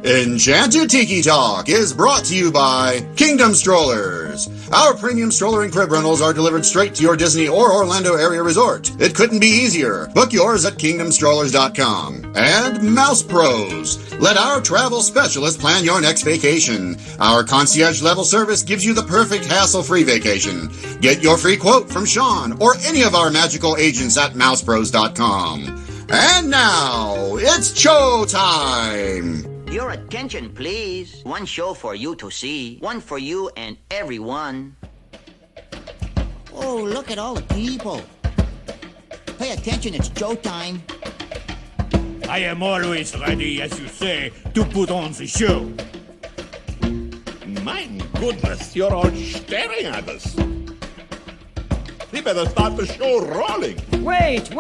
Enchanted Tiki Talk is brought to you by Kingdom Strollers. Our premium stroller and crib rentals are delivered straight to your Disney or Orlando area resort. It couldn't be easier. Book yours at kingdomstrollers.com. And Mouse Pros. Let our travel specialist plan your next vacation. Our concierge level service gives you the perfect hassle-free vacation. Get your free quote from Sean or any of our magical agents at mousepros.com. And now, it's show time! Your attention, please. One show for you to see. One for you and everyone. Oh, look at all the people. Pay attention, it's showtime. I am always ready, as you say, to put on the show. My goodness, you're all staring at us. We better start the show rolling. Wait.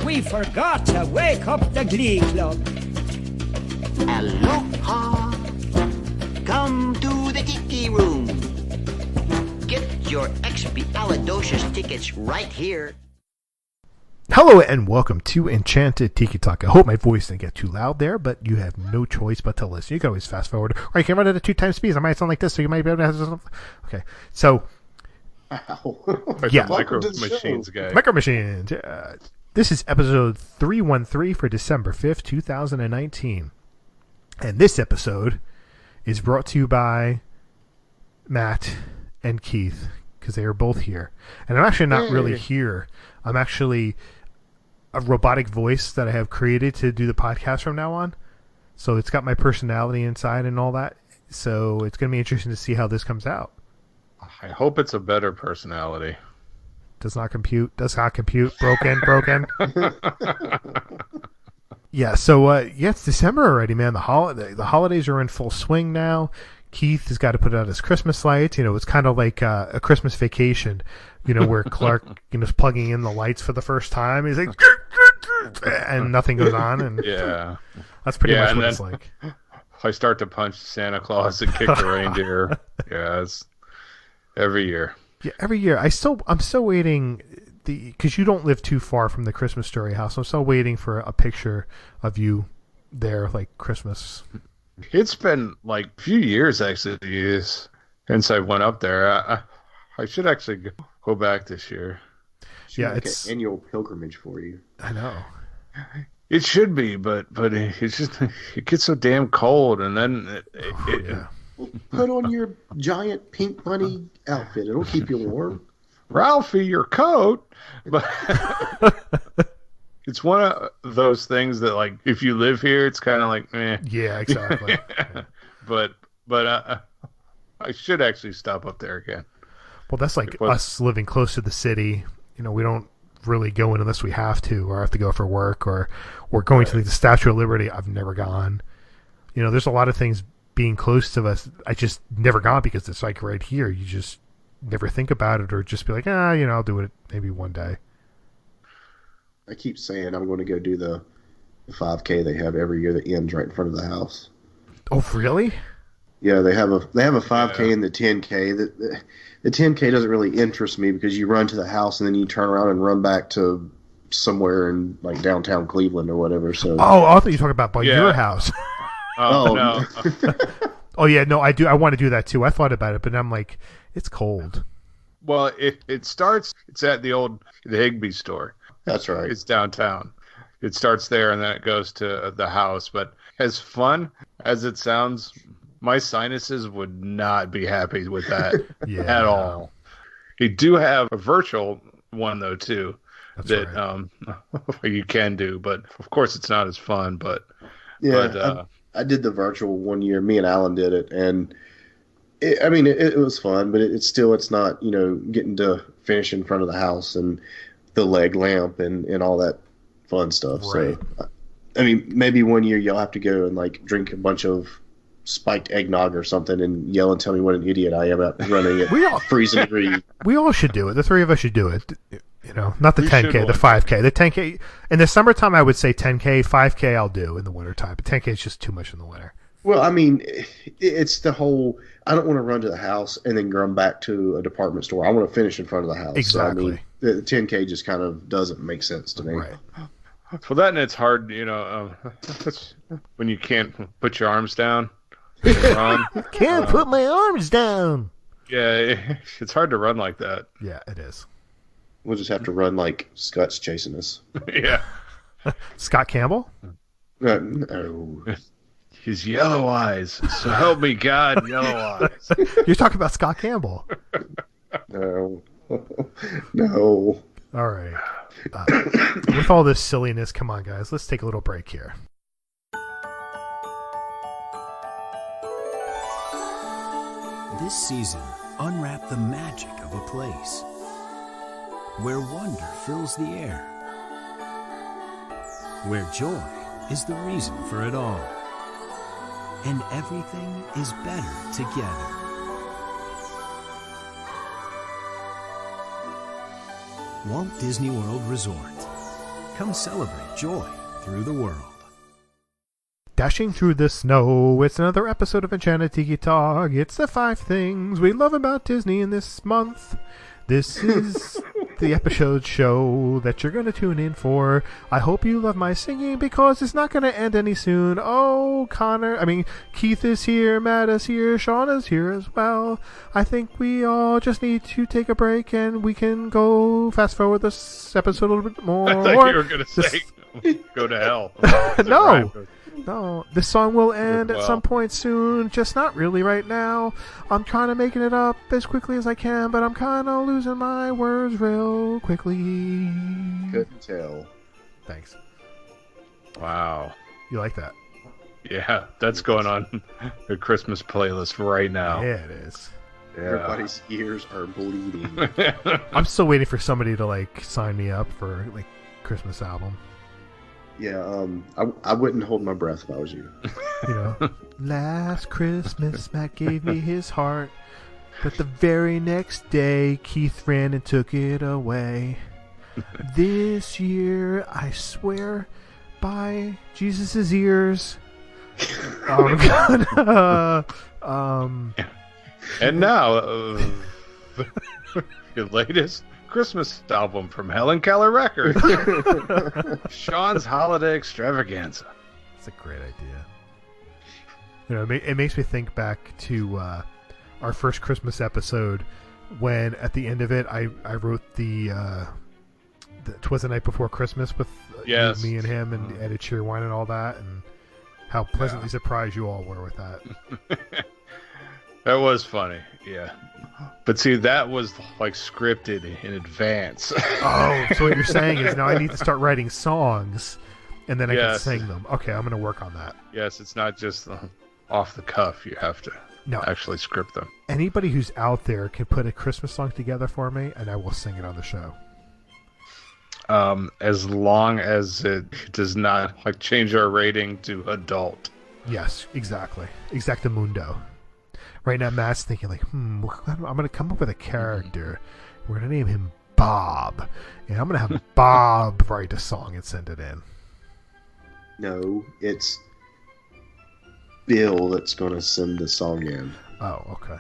We forgot to wake up the Glee Club. Aloha. Come to the Tiki Room. Get your expialidocious tickets right here. Hello and welcome to Enchanted Tiki Talk. I hope my voice didn't get too loud there, but you have no choice but to listen. You can always fast forward, or you can run it at 2 times speed. I might sound like this, so you might be able to have something. Okay, so yeah, Micro Machines guy. Micro Machines. This is episode 313 for December 5th, 2019. And this episode is brought to you by Matt and Keith, because they are both here. And I'm actually not really here. I'm actually a robotic voice that I have created to do the podcast from now on. So it's got my personality inside and all that. So it's going to be interesting to see how this comes out. I hope it's a better personality. Does not compute. Broken. Yeah, so it's December already, man. The holidays are in full swing now. Keith has got to put out his Christmas lights. You know, it's kind of like a Christmas Vacation, you know, where Clark, is plugging in the lights for the first time. He's like, and nothing goes on. And yeah, that's pretty much what it's like. I start to punch Santa Claus and kick the reindeer. Yeah, it's every year. Yeah, every year. I'm still waiting. Because you don't live too far from the Christmas Story house. I'm still waiting for a picture of you there, like Christmas. It's been like a few years, actually, since I went up there. I should actually go back this year. Yeah, it's an annual pilgrimage for you. I know. It should be, but it's just, it gets so damn cold, and then Put on your giant pink bunny outfit. It'll keep you warm. Ralphie, your coat. But it's one of those things that, like, if you live here, it's kind of like, eh. Yeah, exactly. But I should actually stop up there again. Well, that's like us living close to the city. You know, we don't really go in unless we have to, or have to go for work, or we're going to the Statue of Liberty. I've never gone. You know, there's a lot of things being close to us. I just never gone because it's like right here. You just never think about it, or just be like, I'll do it maybe one day. I keep saying I'm going to go do the 5K they have every year that ends right in front of the house. Oh, really? Yeah, they have a 5K and the 10K. The 10K doesn't really interest me because you run to the house and then you turn around and run back to somewhere in like downtown Cleveland or whatever. So I thought you were talking about your house. No. Oh yeah, no, I do. I want to do that too. I thought about it, but I'm like, it's cold. Well, it starts. It's at the Higby store. That's right. It's downtown. It starts there and then it goes to the house. But as fun as it sounds, my sinuses would not be happy with that at all. You do have a virtual one though too. That's that right. You can do, but of course it's not as fun. But I did the virtual one year. Me and Alan did it, and it was fun, but it's not, getting to finish in front of the house and the leg lamp and all that fun stuff. Right. So, maybe one year you'll have to go and like drink a bunch of spiked eggnog or something and yell and tell me what an idiot I am at running at freezing degrees. We all should do it. The three of us should do it. Not the 10K, the 5K. The 10K in the summertime, I would say 10K. 5K, I'll do in the wintertime. But 10K is just too much in the winter. Well, it's the whole. I don't want to run to the house and then run back to a department store. I want to finish in front of the house. Exactly. So, the 10K just kind of doesn't make sense to me. Right. For that, and it's hard, when you can't put your arms down. Run. Can't put my arms down. Yeah, it's hard to run like that. Yeah, it is. We'll just have to run like Scott's chasing us. Yeah. Scott Campbell? No. His yellow eyes. So help me God, yellow eyes. You're talking about Scott Campbell. No. No. All right. With all this silliness, come on, guys. Let's take a little break here. This season, unwrap the magic of a place where wonder fills the air, where joy is the reason for it all, and everything is better together. Walt Disney World Resort. Come celebrate joy through the world. Dashing through the snow, it's another episode of Enchanted Tiki Talk. It's the 5 things we love about Disney in this month. This is the episode show that you're going to tune in for. I hope you love my singing because it's not going to end any soon. Oh, Keith is here, Matt is here, Sean is here as well. I think we all just need to take a break and we can go fast forward this episode a little bit more. I thought you were going to say, go to hell. No. No, this song will end at some point soon, just not really right now. I'm trying to make it up as quickly as I can, but I'm kind of losing my words real quickly. Couldn't tell. Thanks. Wow. You like that? Yeah, that's going on the Christmas playlist right now. Yeah, it is. Yeah. Everybody's ears are bleeding. I'm still waiting for somebody to sign me up for Christmas album. Yeah, I wouldn't hold my breath if I was you. Last Christmas, Matt gave me his heart, but the very next day, Keith ran and took it away. This year, I swear, by Jesus' ears, I'm gonna. And now, the latest Christmas album from Helen Keller Records. Sean's Holiday Extravaganza. It's a great idea. It makes me think back to our first Christmas episode when at the end of it I wrote the 'Twas the Night Before Christmas with me and him and Ed Sheerwine and all that, and how pleasantly surprised you all were with that. That was funny, yeah. But see, that was scripted in advance. Oh, so what you're saying is now I need to start writing songs, and then I can sing them. Okay, I'm going to work on that. Yes, it's not just off the cuff. You have to actually script them. Anybody who's out there can put a Christmas song together for me, and I will sing it on the show. As long as it does not change our rating to adult. Yes, exactly. Exactamundo. Right now, Matt's thinking I'm going to come up with a character. We're going to name him Bob. And I'm going to have Bob write a song and send it in. No, it's Bill that's going to send the song in. Oh, okay.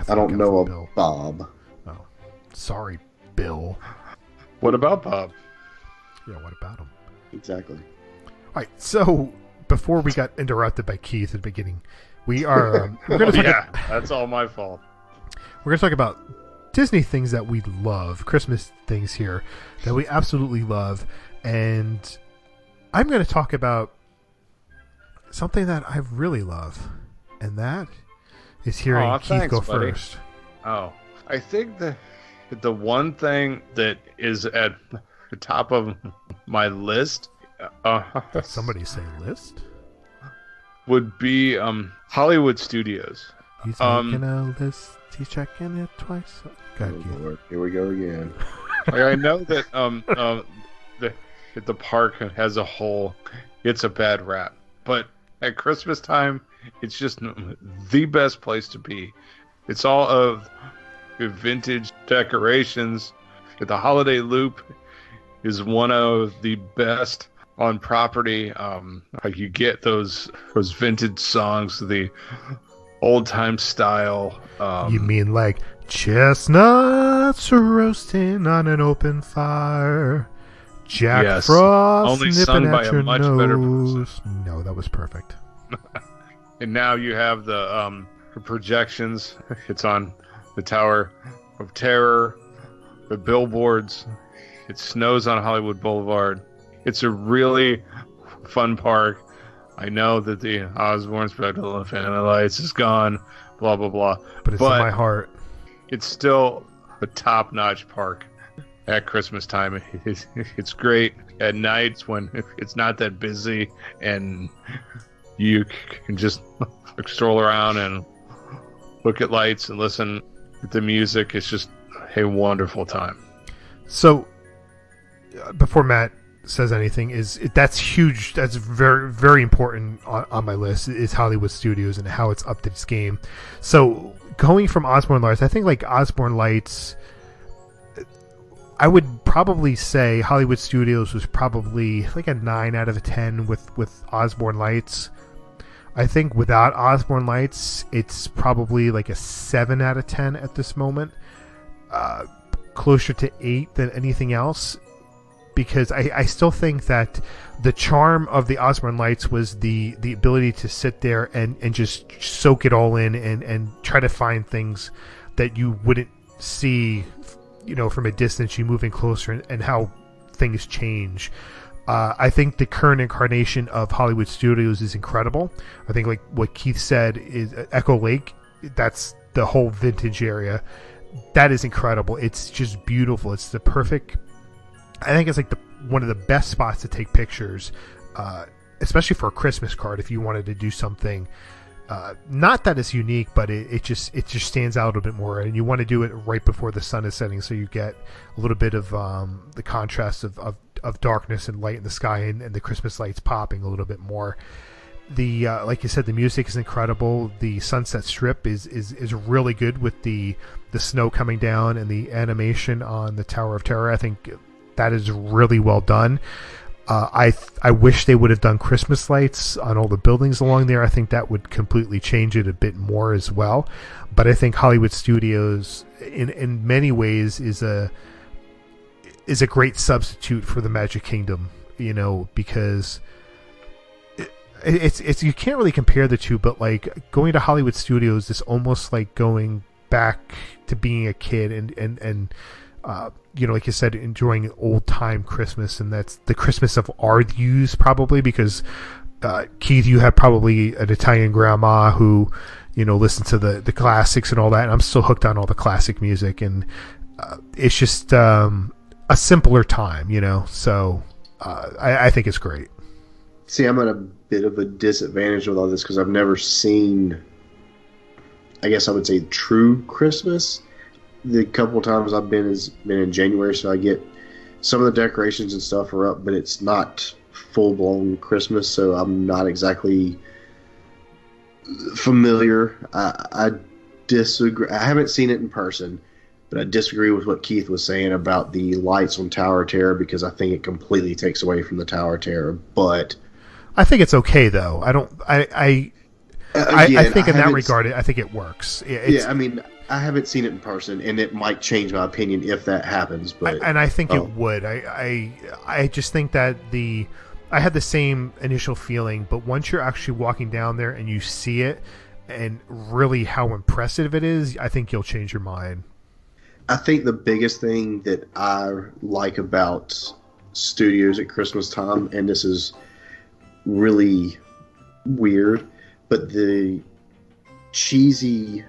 I don't know a Bob. Oh, sorry, Bill. What about Bob? Yeah, what about him? Exactly. All right, so before we got interrupted by Keith at the beginning, we are. We're going to talk that's all my fault. We're going to talk about Disney things that we love, Christmas things here that we absolutely love, and I'm going to talk about something that I really love, and that is hearing Keith go first. Oh, I think the one thing that is at the top of my list. Did somebody say list? Would be Hollywood Studios. He's making a list. He's checking it twice. Lord, here we go again. I know that the park as a whole, it's a bad rap, but at Christmas time, it's just the best place to be. It's all of vintage decorations. The holiday loop is one of the best on property. You get those vintage songs, the old time style. You mean chestnuts roasting on an open fire, Jack Frost only nipping sung at by a your much nose. better person. No, that was perfect. And now you have the projections. It's on the Tower of Terror, the billboards. It snows on Hollywood Boulevard. It's a really fun park. I know that the Osborne Spectacle of Family Lights is gone, blah, blah, blah. But it's in my heart. It's still a top-notch park at Christmas time. It's great at nights when it's not that busy and you can just stroll around and look at lights and listen to the music. It's just a wonderful time. So, before Matt says anything, that's huge. That's very, very important on my list. Is Hollywood Studios and how it's upped its game. So, going from Osborne Lights, I think like Osborne Lights, I would probably say Hollywood Studios was probably like a 9 out of a 10 with Osborne Lights. I think without Osborne Lights, it's probably like a 7 out of 10 at this moment. Closer to 8 than anything else. Because I still think that the charm of the Osborne Lights was the ability to sit there and just soak it all in and try to find things that you wouldn't see, from a distance. You moving closer and how things change. I think the current incarnation of Hollywood Studios is incredible. I think like what Keith said is Echo Lake. That's the whole vintage area. That is incredible. It's just beautiful. It's the perfect. I think it's like one of the best spots to take pictures, especially for a Christmas card. If you wanted to do something, not that it's unique, but it just stands out a little bit more. And you want to do it right before the sun is setting, so you get a little bit of the contrast of darkness and light in the sky, and the Christmas lights popping a little bit more. The like you said, the music is incredible. The Sunset Strip is really good with the snow coming down and the animation on the Tower of Terror. I think that is really well done. I wish they would have done Christmas lights on all the buildings along there. I think that would completely change it a bit more as well. But I think Hollywood Studios, in many ways, is a great substitute for the Magic Kingdom. Because it's you can't really compare the two. But like going to Hollywood Studios is almost like going back to being a kid and like you said, enjoying old time Christmas, and that's the Christmas of our views probably, because Keith, you have probably an Italian grandma who listens to the classics and all that, and I'm still hooked on all the classic music, and it's just a simpler time, so I think it's great. See, I'm at a bit of a disadvantage with all this because I've never seen, I guess I would say, true Christmas. The couple of times I've been has been in January, so I get some of the decorations and stuff are up, but it's not full-blown Christmas, so I'm not exactly familiar. I disagree. I haven't seen it in person, but I disagree with what Keith was saying about the lights on Tower of Terror, because I think it completely takes away from the Tower of Terror. But I think it's okay, though. I think in that regard, I think it works. I mean, I haven't seen it in person, and it might change my opinion if that happens. But I think it would. I just think that I had the same initial feeling, but once you're actually walking down there and you see it, and really how impressive it is, I think you'll change your mind. I think the biggest thing that I like about studios at Christmas time, and this is really weird, but the cheesy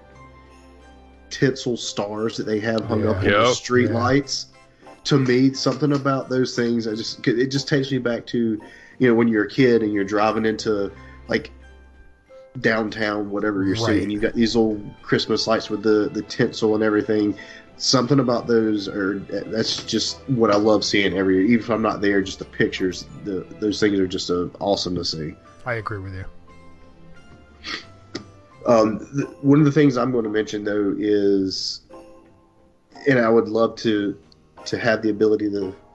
tinsel stars that they have hung up in the street lights, to me, something about those things, it just takes me back to, when you're a kid and you're driving into like downtown, whatever you're seeing, you've got these old Christmas lights with the tinsel and everything. Something about those that's just what I love seeing every year. Even if I'm not there, just the pictures, those things are just awesome to see. I agree with you. One of the things I'm going to mention, though, is, and I would love to have the ability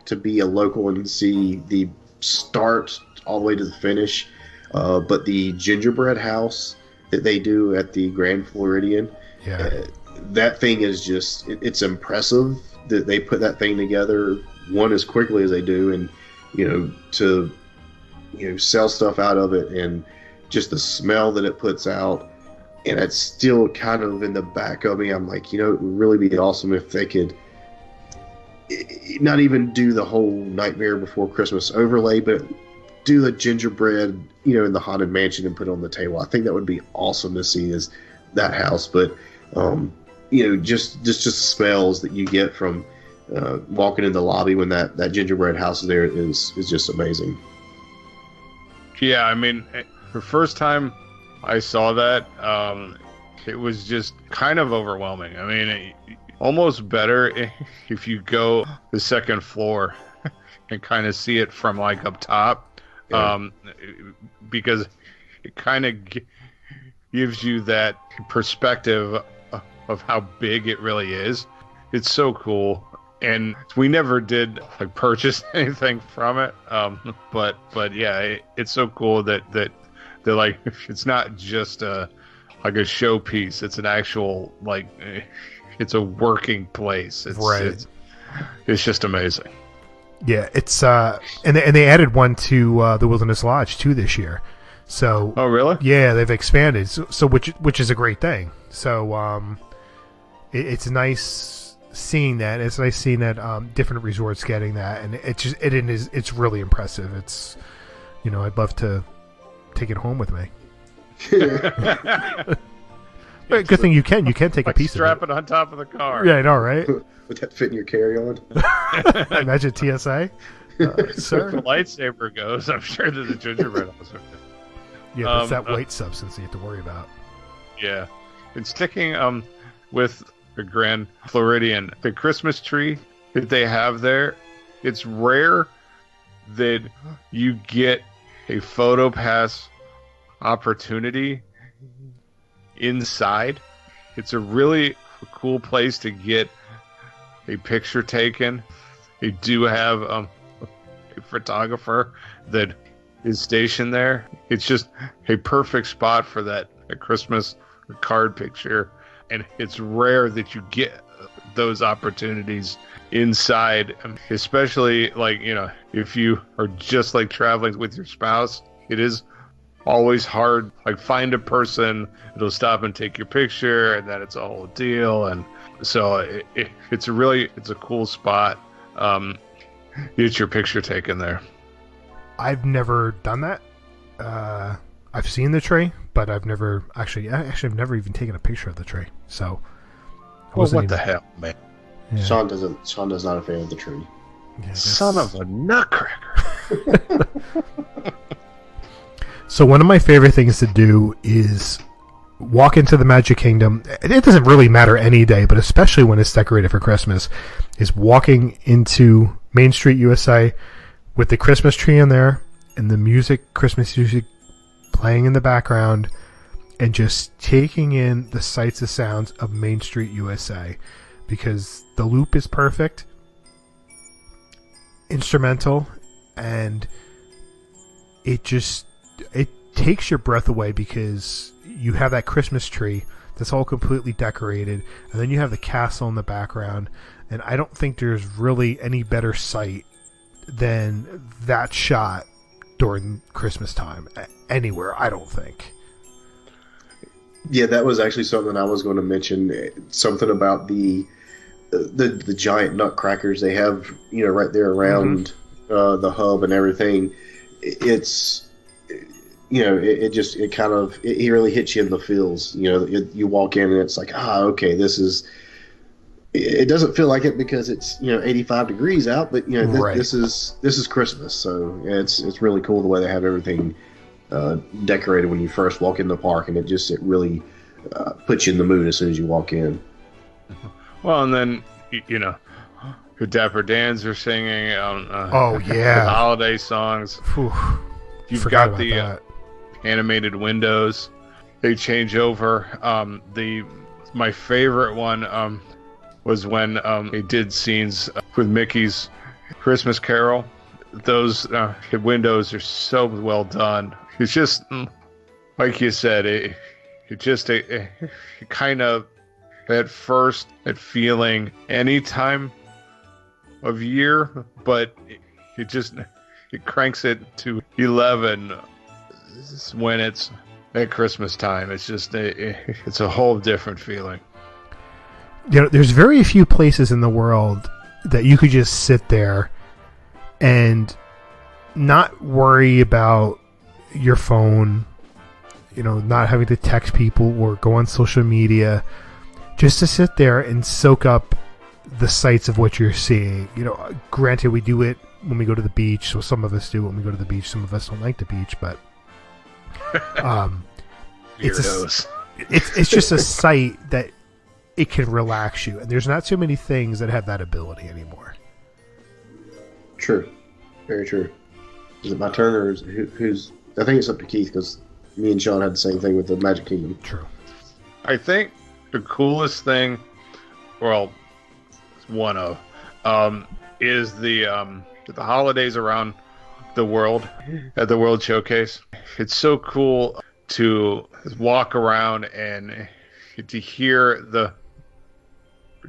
to be a local and see the start all the way to the finish, but the gingerbread house that they do at the Grand Floridian, that thing is just, it's impressive that they put that thing together one as quickly as they do, and to sell stuff out of it, and just the smell that it puts out. And it's still kind of in the back of me. I'm like, it would really be awesome if they could not even do the whole Nightmare Before Christmas overlay, but do the gingerbread, in the Haunted Mansion and put it on the table. I think that would be awesome to see as that house. But, just smells that you get from walking in the lobby when that gingerbread house is there is just amazing. Yeah, I mean, the first time I saw that, it was just kind of overwhelming. I mean, almost better if you go the second floor and kind of see it from like up top, because it kind of gives you that perspective of how big it really is. It's so cool. And we never did like purchase anything from it, but yeah, it's so cool that they're like, it's not just like a showpiece. It's an actual, like, it's a working place. It's just amazing. Yeah, it's and they added one to the Wilderness Lodge too this year. So oh really? Yeah, they've expanded. So which is a great thing. So it's nice seeing that. It's nice seeing that different resorts getting that, and it's really impressive. It's I'd love to take it home with me. Good thing you can take like a piece strap of it on top of the car. Yeah, I know, right? Would that fit in your carry-on? Imagine TSA. Sir? If the lightsaber goes, I'm sure that the gingerbread also. Yeah, that's that white substance you have to worry about. Yeah. And sticking with the Grand Floridian, the Christmas tree that they have there, it's rare that you get a photo pass opportunity inside. It's a really cool place to get a picture taken. They do have a photographer that is stationed there. It's just a perfect spot for a Christmas card picture, and it's rare that you get those opportunities inside, especially like if you are just like traveling with your spouse. It is always hard, like find a person that'll stop and take your picture, and then it's a whole deal. And so it's a cool spot. Get your picture taken there. I've never done that. I've seen the tree, but I've never I've never even taken a picture of the tree. So the hell, man? Yeah. Sean does not a fan of the tree. Yeah, son of a nutcracker. So one of my favorite things to do is walk into the Magic Kingdom. It doesn't really matter any day, but especially when it's decorated for Christmas, is walking into Main Street USA with the Christmas tree in there and the Christmas music playing in the background, and just taking in the sights and sounds of Main Street USA, because the loop is perfect, instrumental, and it takes your breath away, because you have that Christmas tree that's all completely decorated, and then you have the castle in the background, and I don't think there's really any better sight than that shot during Christmas time anywhere, I don't think. Yeah, that was actually something I was going to mention. Something about the giant nutcrackers they have, right there around the hub and everything. It's, it really hits you in the feels. You walk in and it's like, okay, this is. It doesn't feel like it because it's 85 degrees out, but right. This is Christmas, so it's really cool the way they have everything decorated when you first walk in the park, and it really puts you in the mood as soon as you walk in. Well, and then the Dapper Dans are singing. The holiday songs. Whew, You've got the animated windows. They change over. My favorite one was when they did scenes with Mickey's Christmas Carol. Those windows are so well done. It's just, like you said, it kind of, at first, that feeling, anytime of year, but it cranks it to 11 when it's at Christmas time. It's just it's a whole different feeling. There's very few places in the world that you could just sit there and not worry about your phone, not having to text people or go on social media, just to sit there and soak up the sights of what you're seeing. Granted, we do it when we go to the beach, so some of us do when we go to the beach. Some of us don't like the beach, but it's just a sight that it can relax you, and there's not too many things that have that ability anymore. True, very true. Is it my turn, or who's? I think it's up to Keith, because me and Sean had the same thing with the Magic Kingdom. True. I think the coolest thing, well, one of, is the holidays around the world at the World Showcase. It's so cool to walk around and to hear the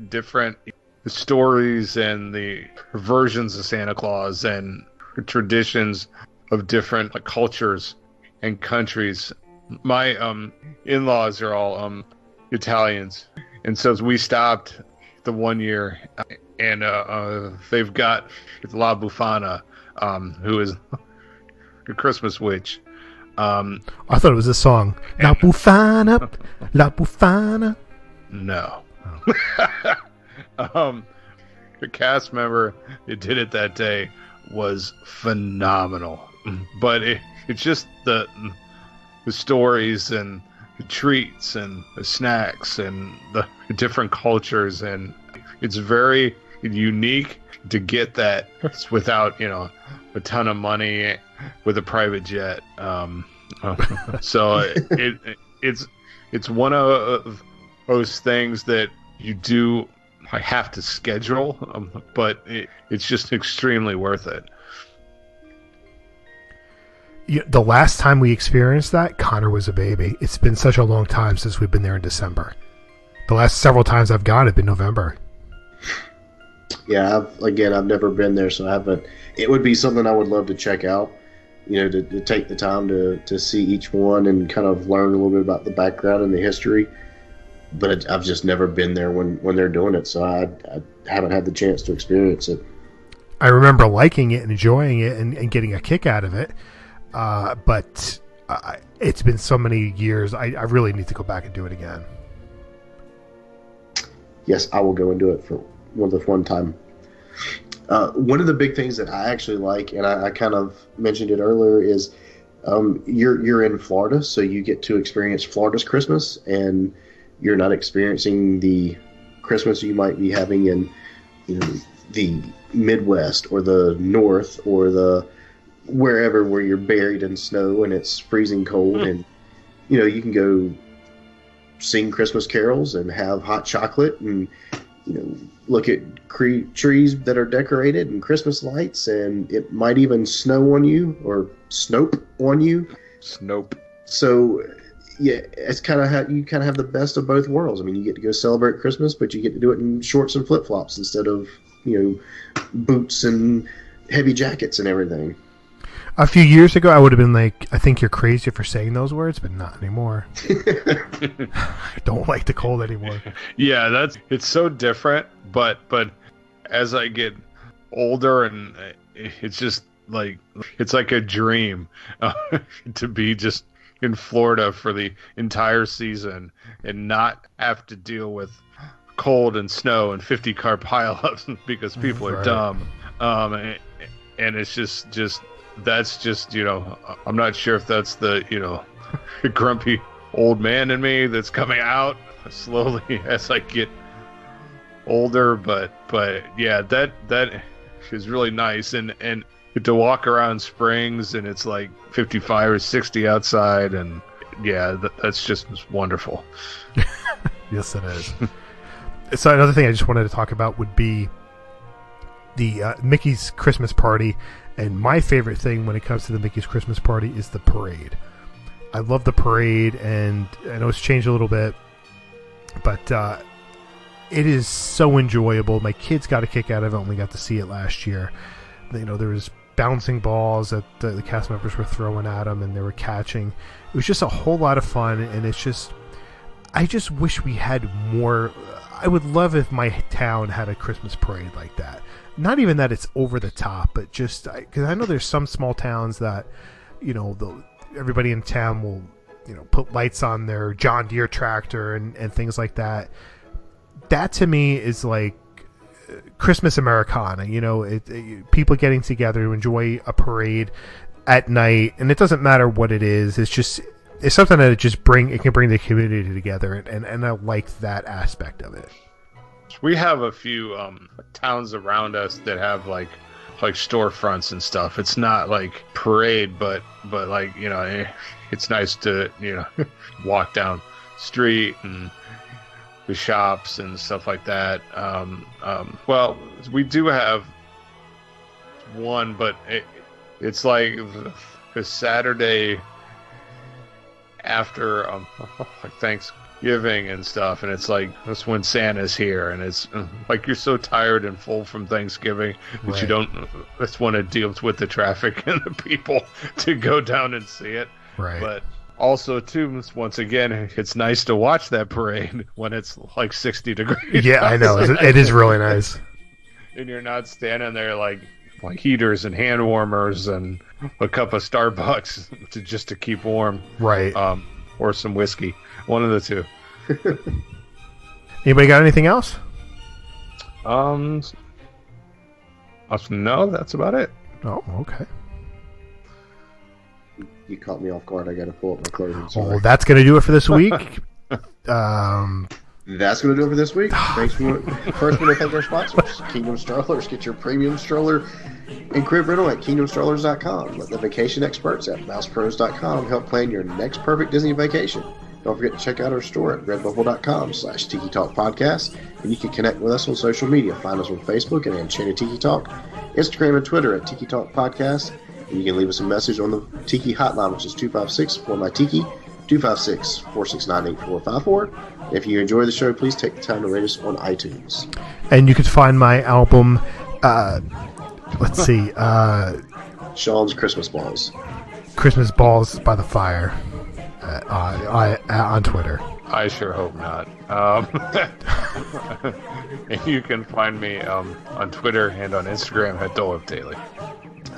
different stories and the versions of Santa Claus and traditions of different cultures and countries. My in-laws are all Italians, and so we stopped the one year, and they've got La Bufana, who is a Christmas witch. I thought it was a song. La Bufana, La Bufana. No. The cast member that did it that day was phenomenal, but it's just the stories and the treats and the snacks and the different cultures, and it's very unique to get that without a ton of money with a private jet. So it's one of those things that you do have to schedule, but it's just extremely worth it. The last time we experienced that, Connor was a baby. It's been such a long time since we've been there in December. The last several times I've gone have been November. Yeah, I've never been there, so I haven't. It would be something I would love to check out. To take the time to see each one and kind of learn a little bit about the background and the history. But I've just never been there when they're doing it, so I haven't had the chance to experience it. I remember liking it and enjoying it and getting a kick out of it, but it's been so many years. I really need to go back and do it again. Yes, I will go and do it for one time. One of the big things that I actually like, and I kind of mentioned it earlier, is you're in Florida, so you get to experience Florida's Christmas, and you're not experiencing the Christmas you might be having in the Midwest or the North or the wherever where you're buried in snow and it's freezing cold, and you can go sing Christmas carols and have hot chocolate and look at trees that are decorated and Christmas lights, and it might even snow on you or snope on you. Snope. So yeah, it's kind of how you kind of have the best of both worlds. I mean, you get to go celebrate Christmas, but you get to do it in shorts and flip-flops instead of boots and heavy jackets and everything. A few years ago, I would have been like, I think you're crazy for saying those words, but not anymore. I don't like the cold anymore. Yeah, it's so different, but as I get older, and it's just like, it's like a dream to be just in Florida for the entire season and not have to deal with cold and snow and 50-car pileups because people are dumb. And it's just that's just, I'm not sure if that's the, grumpy old man in me that's coming out slowly as I get older, but yeah, that is really nice, and to walk around Springs and it's like 55 or 60 outside, and yeah, that's just wonderful. Yes, it is. So another thing I just wanted to talk about would be the Mickey's Christmas party, and my favorite thing when it comes to the Mickey's Christmas party is the parade. I love the parade, and I know it's changed a little bit, but it is so enjoyable. My kids got a kick out of it when we got to see it last year. You know, there was bouncing balls that the cast members were throwing at them, and they were catching. It was just a whole lot of fun, and it's just, I just wish we had more. I would love if my town had a Christmas parade like that. Not even that it's over the top, but just because I know there's some small towns that, you know, everybody in town will, you know, put lights on their John Deere tractor and things like that. That to me is like Christmas Americana. You know, people getting together to enjoy a parade at night, and it doesn't matter what it is. It's something that it can bring the community together, and I like that aspect of it. We have a few towns around us that have like storefronts and stuff. It's not like parade, but like, you know, it's nice to, you know, walk down street and the shops and stuff like that. Well, we do have one, but it's like the Saturday after like Thanksgiving and stuff, and it's like that's when Santa's here, and it's like you're so tired and full from Thanksgiving that you don't just want to deal with the traffic and the people to go down and see it. Right. But also, too, once again, it's nice to watch that parade when it's like 60 degrees. Yeah, I know. It is really nice. And you're not standing there like heaters and hand warmers and a cup of Starbucks just to keep warm. Right. Or some whiskey. One of the two. Anybody got anything else? No, that's about it. Oh, okay. You caught me off guard. I got to pull up my clothing. Oh, that's going to do it for this week. That's going to do it for this week. Thanks for first. We want to thank our sponsors, Kingdom Strollers. Get your premium stroller and crib rental at kingdomstrollers.com. Let the vacation experts at mousepros.com help plan your next perfect Disney vacation. Don't forget to check out our store at redbubble.com/Tiki Talk Podcast. And you can connect with us on social media. Find us on Facebook at Enchanted Tiki Talk, Instagram and Twitter at Tiki Talk Podcast. And you can leave us a message on the Tiki hotline, which is 256-4MY-TIKI, 256-469-8454. If you enjoy the show, please take the time to rate us on iTunes. And you can find my album, let's see, Sean's Christmas Balls. Christmas Balls by the Fire on Twitter. I sure hope not. And you can find me on Twitter and on Instagram at Dole of Daily.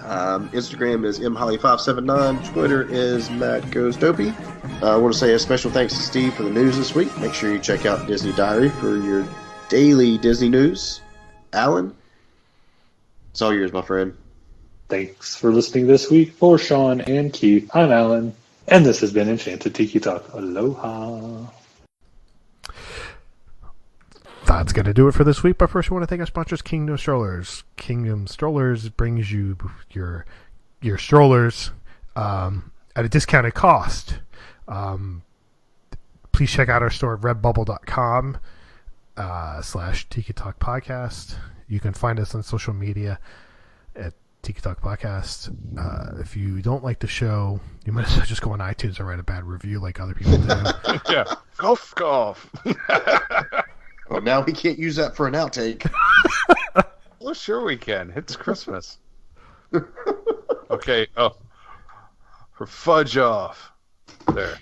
Instagram is mholly579. Twitter is Matt Goes Dopey. I want to say a special thanks to Steve for the news this week. Make sure you check out Disney Diary for your daily Disney news. Alan, it's all yours, my friend. Thanks for listening this week. For Sean and Keith, I'm Alan, and this has been Enchanted Tiki Talk. Aloha. That's going to do it for this week. But first, we want to thank our sponsors, Kingdom Strollers. Kingdom Strollers brings you your strollers at a discounted cost. Please check out our store at redbubble.com /Tiki Talk Podcast. You can find us on social media at Tiki Talk Podcast. If you don't like the show, you might as well just go on iTunes and write a bad review like other people do. Yeah, cough. Well, now we can't use that for an outtake. Well, sure we can. It's Christmas. Okay. Oh, for fudge off. There.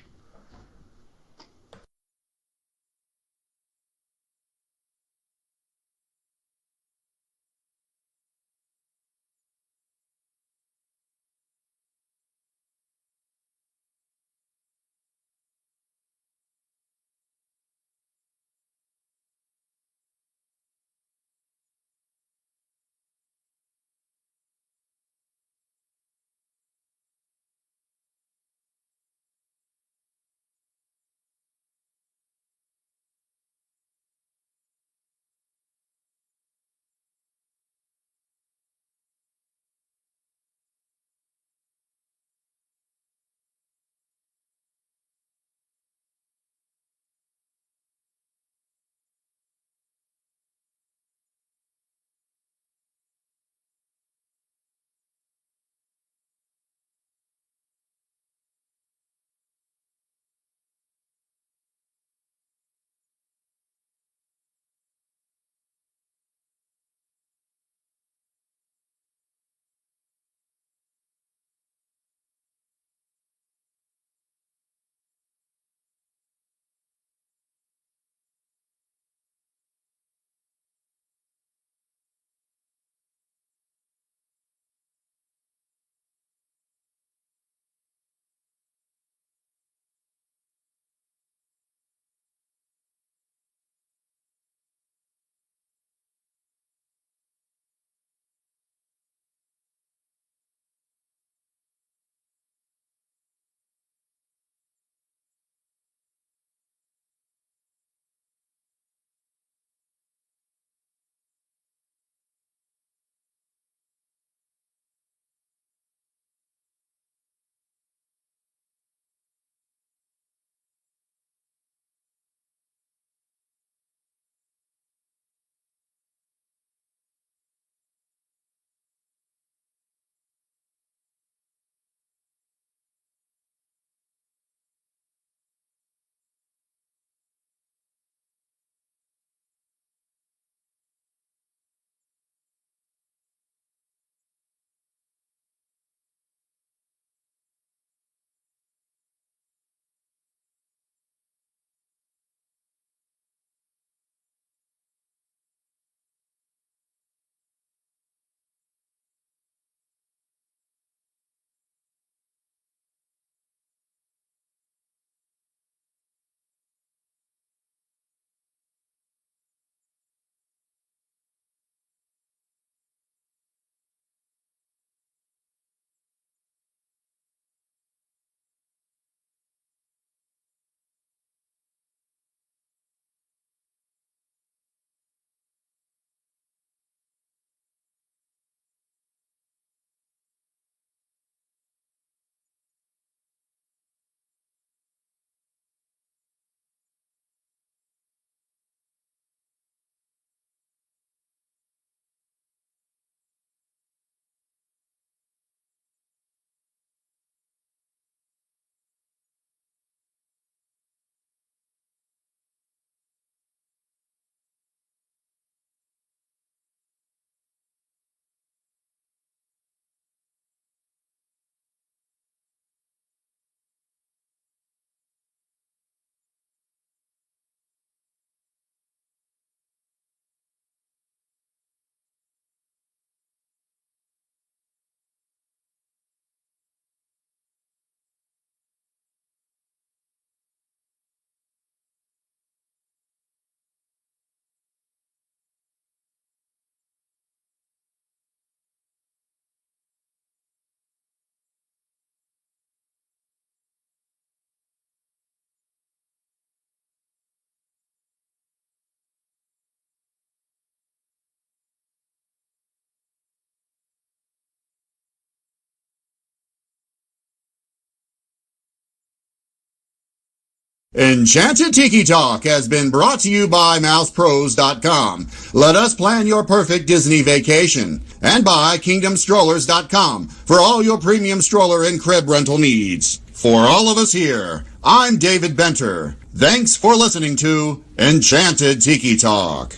Enchanted Tiki Talk has been brought to you by MousePros.com. Let us plan your perfect Disney vacation. And by KingdomStrollers.com for all your premium stroller and crib rental needs. For all of us here, I'm David Benter. Thanks for listening to Enchanted Tiki Talk.